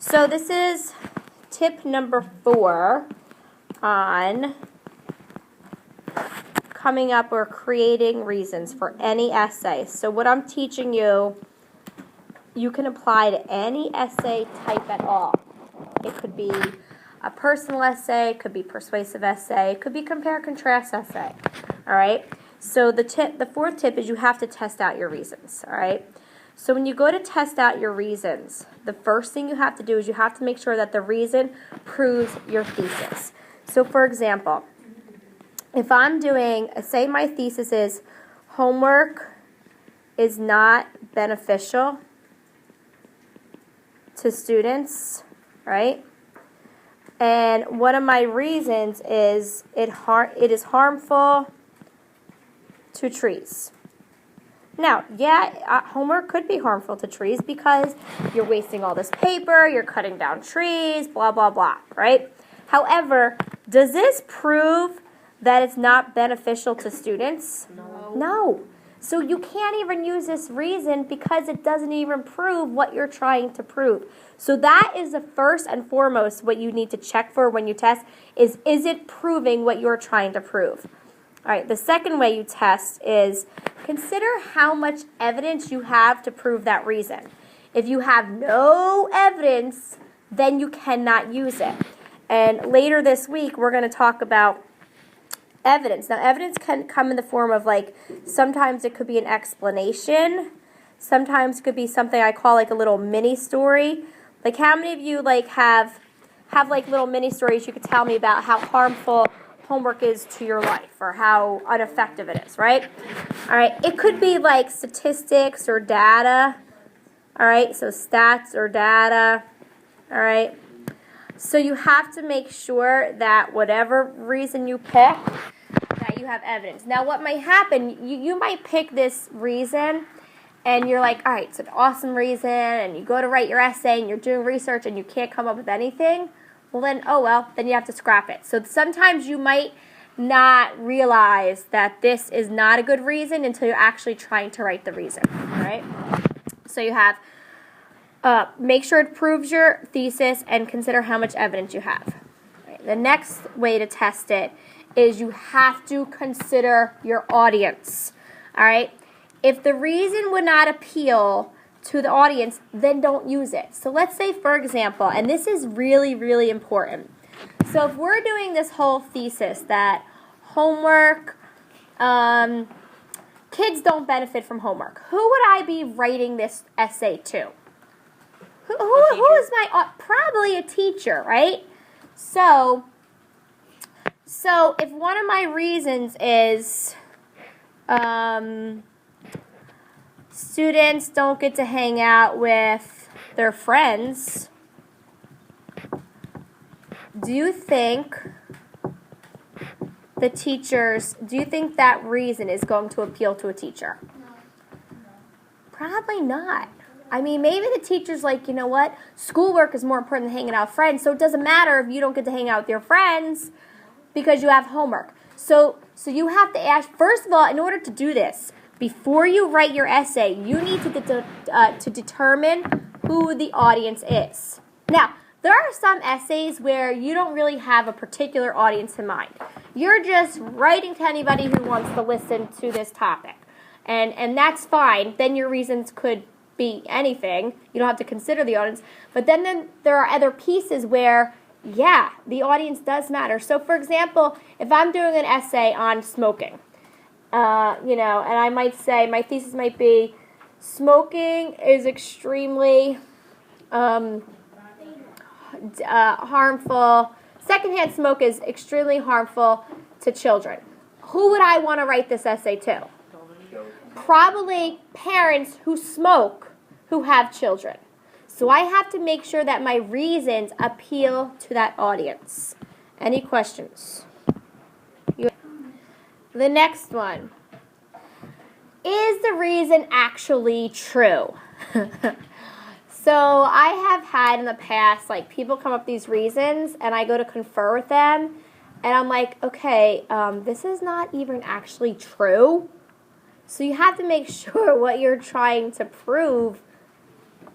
So this is tip number 4 on coming up or creating reasons for any essay. So what I'm teaching you, you can apply to any essay type at all. It could be a personal essay, it could be persuasive essay, it could be compare-contrast essay. All right? So the fourth tip is you have to test out your reasons. All right? So when you go to test out your reasons, the first thing you have to do is you have to make sure that the reason proves your thesis. So for example, if I'm doing, say my thesis is homework is not beneficial to students, right? And one of my reasons is it is harmful to trees. Now, homework could be harmful to trees because you're wasting all this paper, you're cutting down trees, blah, blah, blah, right? However, does this prove that it's not beneficial to students? No. So you can't even use this reason because it doesn't even prove what you're trying to prove. So that is the first and foremost what you need to check for when you test is it proving what you're trying to prove? All right, the second way you test is consider how much evidence you have to prove that reason. If you have no evidence, then you cannot use it. And later this week, we're going to talk about evidence. Now, evidence can come in the form of, like, sometimes it could be an explanation. Sometimes it could be something I call, like, a little mini story. Like, how many of you, like, have like, little mini stories you could tell me about how harmful homework is to your life or how ineffective it is, right? All right, it could be like statistics or data, all right, so stats or data, all right. So you have to make sure that whatever reason you pick, that you have evidence. Now what might happen, you might pick this reason and you're like, all right, it's an awesome reason, and you go to write your essay and you're doing research and you can't come up with anything. Well, then you have to scrap it. So sometimes you might not realize that this is not a good reason until you're actually trying to write the reason, all right? So you have, make sure it proves your thesis and consider how much evidence you have. Right. The next way to test it is you have to consider your audience, all right? If the reason would not appeal to the audience, then don't use it. So let's say, for example, and this is really, really important. So if we're doing this whole thesis that homework, kids don't benefit from homework, who would I be writing this essay to? Who is my, probably a teacher, right? So if one of my reasons is, students don't get to hang out with their friends, do you think that reason is going to appeal to a teacher? No. Probably not. I mean, maybe the teacher's like, you know what, schoolwork is more important than hanging out with friends, so it doesn't matter if you don't get to hang out with your friends because you have homework. So you have to ask, first of all, in order to do this, before you write your essay, you need to determine who the audience is. Now, there are some essays where you don't really have a particular audience in mind. You're just writing to anybody who wants to listen to this topic. And that's fine. Then your reasons could be anything. You don't have to consider the audience. But then there are other pieces where, yeah, the audience does matter. So, for example, if I'm doing an essay on smoking, and I might say, my thesis might be, smoking is extremely harmful. Secondhand smoke is extremely harmful to children. Who would I want to write this essay to? Probably parents who smoke who have children. So I have to make sure that my reasons appeal to that audience. Any questions? The next one. Is the reason actually true? So I have had in the past, like, people come up with these reasons, and I go to confer with them, and I'm like, okay, this is not even actually true. So you have to make sure what you're trying to prove,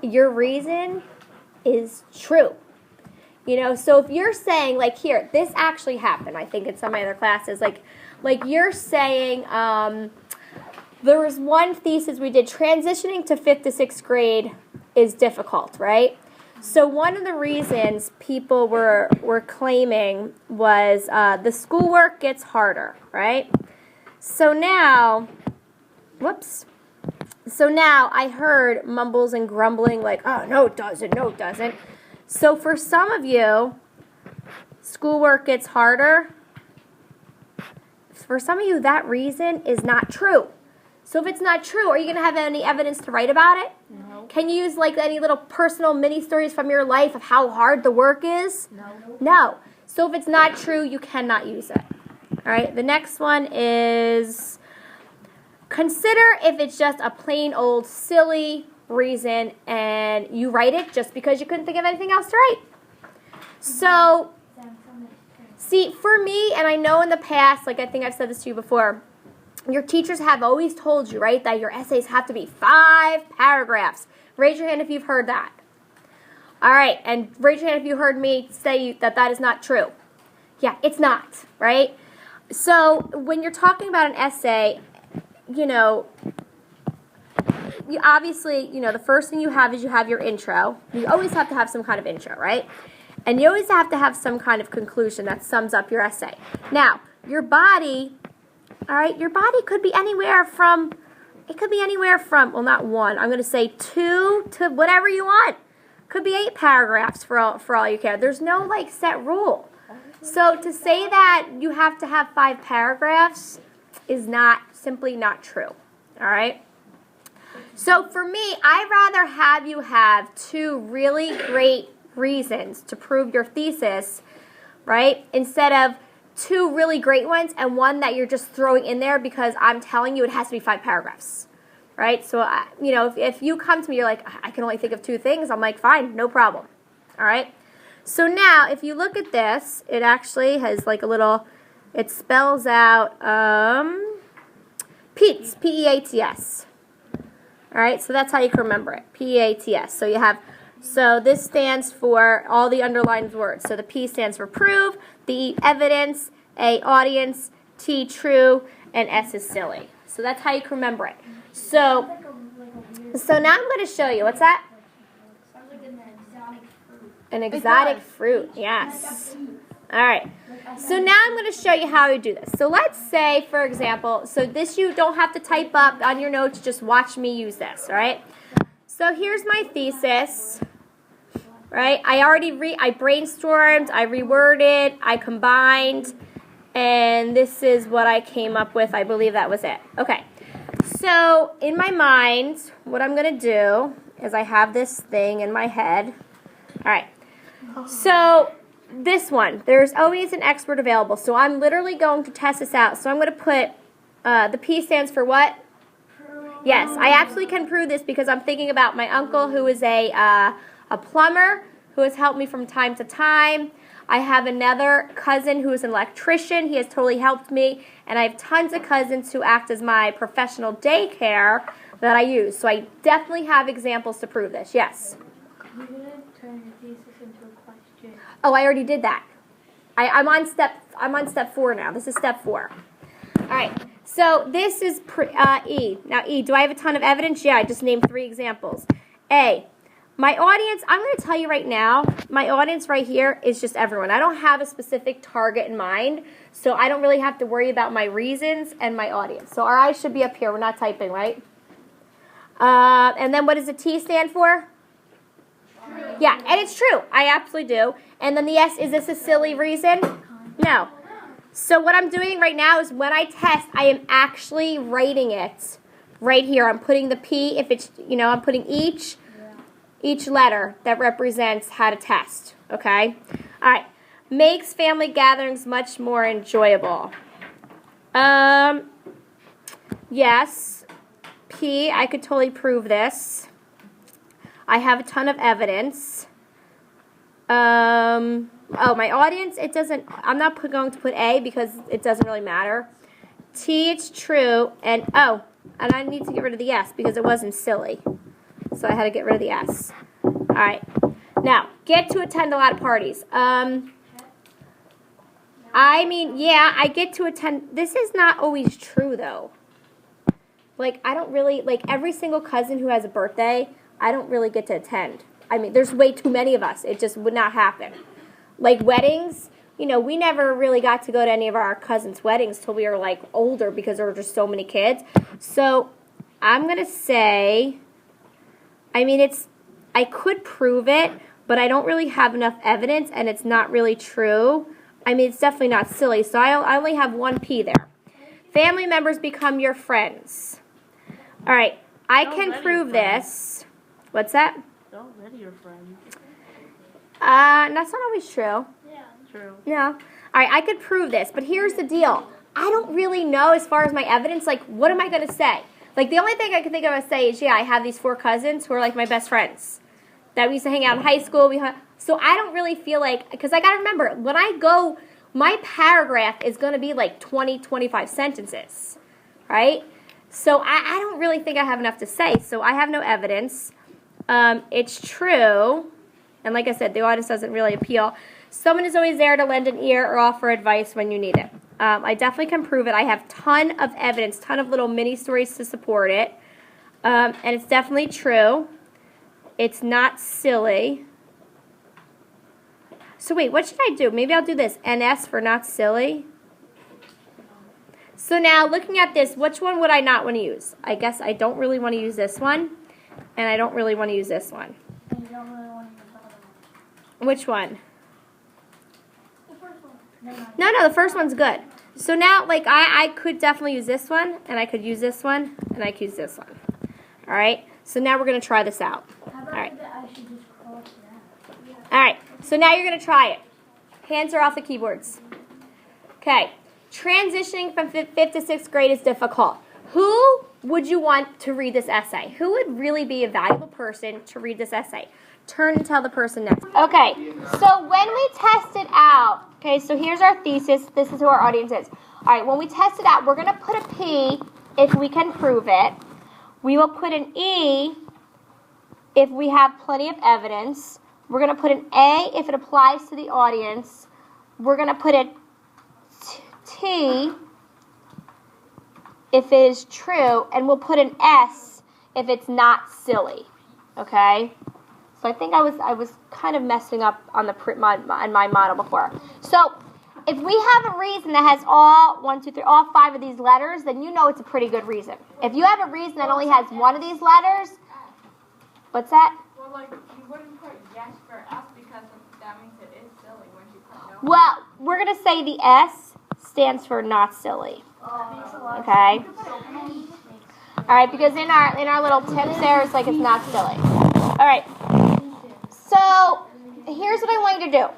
your reason is true. You know, so if you're saying, like here, this actually happened, I think in some of my other classes, like you're saying, there was one thesis we did, transitioning to 5th to 6th grade is difficult, right? So one of the reasons people were claiming was the schoolwork gets harder, right? So now, So now I heard mumbles and grumbling like, oh, no, it doesn't, no, it doesn't. So for some of you, schoolwork gets harder. For some of you, that reason is not true. So if it's not true, are you going to have any evidence to write about it? No. Can you use like any little personal mini stories from your life of how hard the work is? No. No. So if it's not true, you cannot use it. All right, the next one is consider if it's just a plain old silly reason and you write it just because you couldn't think of anything else to write. So, see, for me, and I know in the past, like I think I've said this to you before, your teachers have always told you, right, that your essays have to be 5 paragraphs. Raise your hand if you've heard that. All right, and raise your hand if you heard me say that that is not true. Yeah, it's not, right? So when you're talking about an essay, you know, you obviously, you know, the first thing you have is you have your intro. You always have to have some kind of intro, right? And you always have to have some kind of conclusion that sums up your essay. Now, your body, all right, your body could be anywhere from, well, not 1, I'm going to say 2 to whatever you want. Could be 8 paragraphs for all you care. There's no, like, set rule. So to say that you have to have 5 paragraphs is simply not true, all right? So for me, I'd rather have you have 2 really great reasons to prove your thesis, right, instead of 2 really great ones and one that you're just throwing in there because I'm telling you it has to be 5 paragraphs, right? So, you know, if you come to me, you're like, I can only think of 2 things, I'm like, fine, no problem, all right? So now, if you look at this, it actually has like a little, it spells out PEATS, P-E-A-T-S. All right, so that's how you can remember it, P-E-A-T-S. So you have, so this stands for all the underlined words. So the P stands for prove, the E, evidence, A, audience, T, true, and S is silly. So that's how you can remember it. So now I'm going to show you. What's that? Sounds like an exotic fruit. An exotic fruit, yes. All right. So now I'm going to show you how we do this. So let's say, for example, so this you don't have to type up on your notes, just watch me use this, all right? So here's my thesis, right? I brainstormed, I reworded, I combined, and this is what I came up with. I believe that was it. Okay. So in my mind, what I'm going to do is I have this thing in my head. All right. So this one, there's always an expert available. So I'm literally going to test this out. So I'm going to put, the P stands for what? Yes, I absolutely can prove this because I'm thinking about my uncle who is a plumber who has helped me from time to time. I have another cousin who is an electrician. He has totally helped me. And I have tons of cousins who act as my professional daycare that I use. So I definitely have examples to prove this. Yes? You didn't turn your thesis into a question. Oh, I already did that. I'm on step 4 now. This is step 4. All right. So this is E. Now E, do I have a ton of evidence? Yeah, I just named 3 examples. A, my audience, I'm going to tell you right now, my audience right here is just everyone. I don't have a specific target in mind, so I don't really have to worry about my reasons and my audience. So our eyes should be up here. We're not typing, right? And then what does the T stand for? Yeah, and it's true. I absolutely do. And then the S, is this a silly reason? No. So what I'm doing right now is when I test, I am actually writing it right here. I'm putting the P, if it's, you know, I'm putting each letter that represents how to test, okay? All right. Makes family gatherings much more enjoyable. Yes. P, I could totally prove this. I have a ton of evidence. Oh, my audience, it doesn't, I'm not going to put A because it doesn't really matter. T, it's true. And, oh, and I need to get rid of the S because it wasn't silly. So I had to get rid of the S. All right. Now, get to attend a lot of parties. I mean, yeah, I get to attend. This is not always true, though. Like, I don't really, like, every single cousin who has a birthday, I don't really get to attend. I mean, there's way too many of us. It just would not happen. Like, weddings, you know, we never really got to go to any of our cousins' weddings till we were, like, older because there were just so many kids. So, I'm going to say, I mean, I could prove it, but I don't really have enough evidence, and it's not really true. I mean, it's definitely not silly. So, I only have one P there. Family members become your friends. All right, I can prove this. What's that? They're already your friends. That's not always true. Yeah. True. No. All right, I could prove this, but here's the deal. I don't really know as far as my evidence, like, what am I going to say? Like, the only thing I can think of to say is, yeah, I have these 4 cousins who are, like, my best friends. That we used to hang out in high school. So I don't really feel like, because I got to remember, when I go, my paragraph is going to be, like, 20, 25 sentences, right? So I don't really think I have enough to say, so I have no evidence. It's true, and like I said, the audience doesn't really appeal. Someone is always there to lend an ear or offer advice when you need it. I definitely can prove it. I have ton of evidence, ton of little mini stories to support it, and it's definitely true. It's not silly. So wait, what should I do? Maybe I'll do this, NS for not silly. So now, looking at this, which one would I not want to use? I guess I don't really want to use this one, and I don't really want to use this one. And you don't really want to use the other one. Which one? The first one. No, the first one's good. So now, like, I could definitely use this one, and I could use this one, and I could use this one. All right? So now we're going to try this out. How about All right. I should just cross that? All right. So now you're going to try it. Hands are off the keyboards. Okay. Transitioning from 5th to 6th grade is difficult. Who would you want to read this essay? Who would really be a valuable person to read this essay? Turn and tell the person next. Okay, so when we test it out, okay, so here's our thesis. This is who our audience is. All right, when we test it out, we're going to put a P if we can prove it. We will put an E if we have plenty of evidence. We're going to put an A if it applies to the audience. We're going to put a T if it is true, and we'll put an S if it's not silly. Okay? So I think I was kind of messing up on my model before. So if we have a reason that has all 5 of these letters, then you know it's a pretty good reason. If you have a reason that only has one of these letters, what's that? Well, like, you wouldn't put yes for S because that means it is silly when you put no. Well, we're going to say the S stands for not silly. Okay? All right, because in our little tips there, it's like it's not silly. All right. So here's what I want you to do.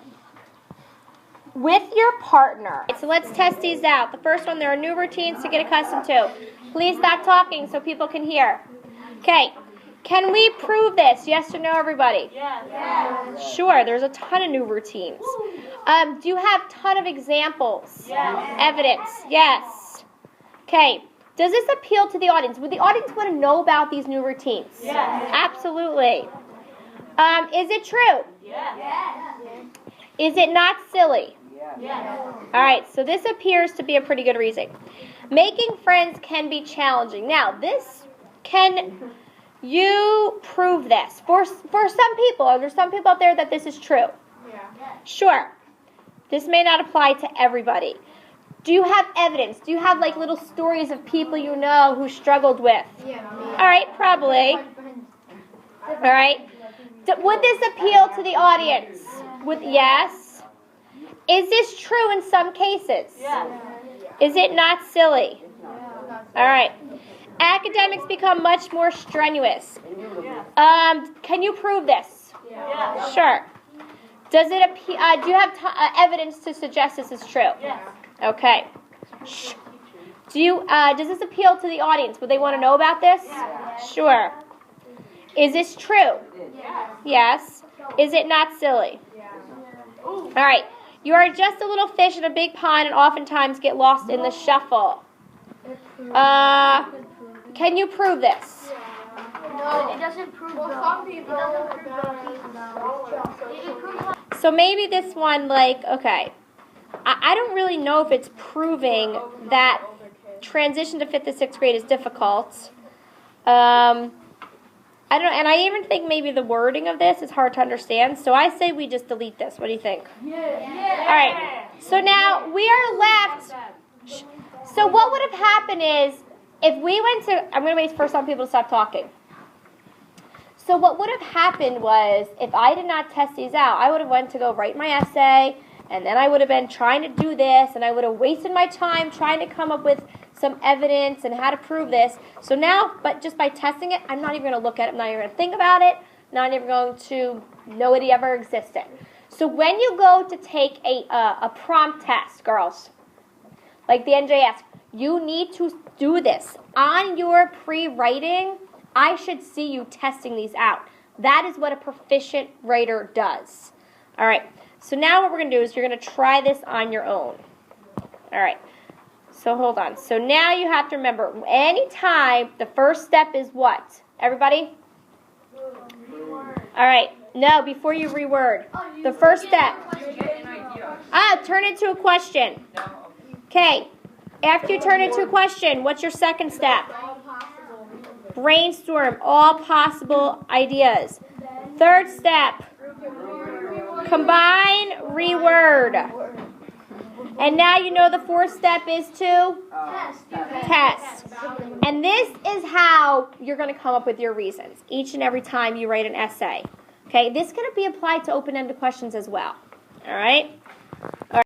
With your partner. So let's test these out. The first one, there are new routines to get accustomed to. Please stop talking so people can hear. Okay. Can we prove this? Yes or no, everybody? Yes. Sure, there's a ton of new routines. Do you have a ton of examples? Yes. Evidence? Yes. Okay. Does this appeal to the audience? Would the audience want to know about these new routines? Yes. Absolutely. Is it true? Yes. Is it not silly? Yes. All right, so this appears to be a pretty good reason. Making friends can be challenging. Now, can you prove this? For some people, are there some people out there that this is true? Yeah. Sure. This may not apply to everybody. Do you have evidence? Do you have like little stories of people you know who struggled with? Yeah. All right, probably. All right. Would this appeal to the audience? Yes. Is this true in some cases? Yes. Is it not silly? All right. Academics become much more strenuous. Can you prove this? Yes. Sure. Does it appeal? Do you have evidence to suggest this is true? Yes. Okay. Does this appeal to the audience? Would they want to know about this? Yes. Sure. Is this true? Yes. Yes. Is it not silly? All right. You are just a little fish in a big pond and oftentimes get lost in the shuffle. Can you prove this? No, it doesn't prove Well, the. some people It doesn't prove the that thesis are though. It proves. So maybe this one, like, okay, I don't really know if it's proving that transition to 5th to 6th grade is difficult. I don't know, and I even think maybe the wording of this is hard to understand. So I say we just delete this. What do you think? Yeah. All right. So now we are left. So what would have happened is if we went to, I'm going to wait for some people to stop talking. So what would have happened was if I did not test these out, I would have went to go write my essay, and then I would have been trying to do this, and I would have wasted my time trying to come up with some evidence and how to prove this. So now, but just by testing it, I'm not even going to look at it. I'm not even going to think about it. Not even going to know it ever existed. So when you go to take a prompt test, girls, like the NJS, you need to do this. On your pre-writing, I should see you testing these out. That is what a proficient writer does. All right. So now what we're going to do is you're going to try this on your own. All right. So hold on. So now you have to remember, anytime the first step is what? Everybody? All right. No, before you reword. The first step. Turn it into a question. Okay. After you turn it into a question, what's your second step? Brainstorm all possible ideas. Third step. Combine, reword. And now you know the fourth step is to test. And this is how you're going to come up with your reasons each and every time you write an essay. Okay, this is going to be applied to open-ended questions as well. All right?